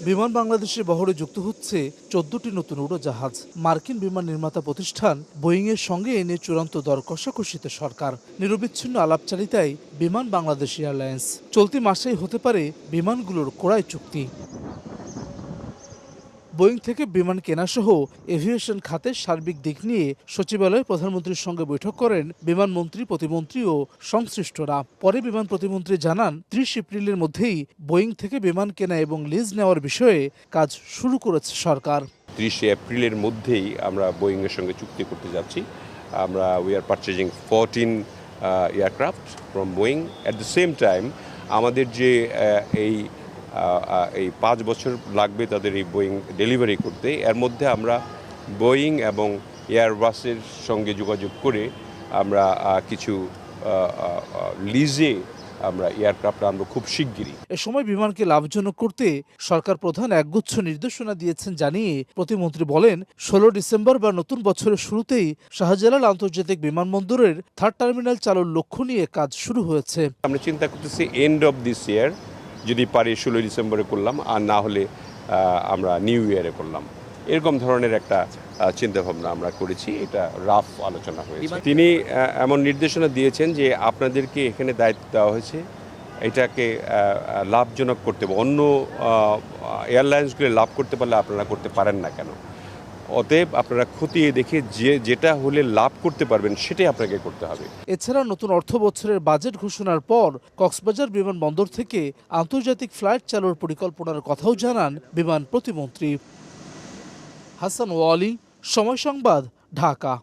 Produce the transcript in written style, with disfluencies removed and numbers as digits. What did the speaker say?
বিমান বাংলাদেশের বহরে যুক্ত হচ্ছে 14টি নতুন উড়োজাহাজ। মার্কিন বিমান নির্মাতা প্রতিষ্ঠান বোয়িংয়ের সঙ্গে এ নিয়ে চূড়ান্ত দর কষাকষিতে সরকার। নিরবিচ্ছিন্ন আলাপচারিতায় বিমান বাংলাদেশ এয়ারলাইন্স। চলতি মাসেই হতে পারে বিমানগুলোর ক্রয় চুক্তি। বোয়িং থেকে বিমান কেনাসহ এভিয়েশন খাতের সার্বিক দিক নিয়ে সচিবালয়ে প্রধানমন্ত্রীর সঙ্গে বৈঠক করেন বিমানমন্ত্রী, প্রতিমন্ত্রী ও সংশ্লিষ্টরা। পরে বিমান প্রতিমন্ত্রী জানান, 30 এপ্রিলের মধ্যেই বোয়িং থেকে বিমান কেনা এবং লিজ নেওয়ার বিষয়ে কাজ শুরু করেছে সরকার। 30 এপ্রিলের মধ্যেই আমরা বোয়িংয়ের সঙ্গে চুক্তি করতে যাচ্ছি। We are purchasing 14 aircraft from Boeing. At the same time আমাদের যে এই 5 বছর লাগবে তাদের এই বোয়িং ডেলিভারি করতে, এর মধ্যে আমরা বোয়িং এবং এয়ারবাসের সঙ্গে যোগাযোগ করে আমরা কিছু লিজে আমরা এয়ারক্রাফট আনবো খুব শিগগিরই। এ সময় বিমানকে লাভজনক করতে সরকার প্রধান একগুচ্ছ নির্দেশনা দিয়েছেন জানিয়ে প্রতিমন্ত্রী বলেন, 16 ডিসেম্বর বা নতুন বছরের শুরুতেই শাহজালাল আন্তর্জাতিক বিমানবন্দরের 3rd টার্মিনাল চালুর লক্ষ্য নিয়ে কাজ শুরু হয়েছে। আমরা চিন্তা করতেছি এন্ড অফ দিস ইয়ার, যদি পারি 16 ডিসেম্বরে করলাম, আর না হলে আমরা নিউ ইয়ারে করলাম। এরকম ধরনের একটা চিন্তাভাবনা আমরা করেছি। এটা রাফ আলোচনা হয়েছে। তিনি এমন নির্দেশনা দিয়েছেন যে আপনাদেরকে এখানে দায়িত্ব দেওয়া হয়েছে এটাকে লাভজনক করতে হবে। অন্য এয়ারলাইন্সগুলো লাভ করতে পারলে আপনারা করতে পারেন না কেন? অতএব আপনারা খতিয়ে দেখে যেটা হলে লাভ করতে পারবেন সেটাই আপনাকে করতে হবে। এছাড়া নতুন অর্থ বছরের বাজেট ঘোষণার পর কক্সবাজার বিমানবন্দর থেকে আন্তর্জাতিক ফ্লাইট চালুর পরিকল্পনার কথাও জানান বিমান প্রতিমন্ত্রী। হাসান ওয়ালি, সময় সংবাদ, ঢাকা।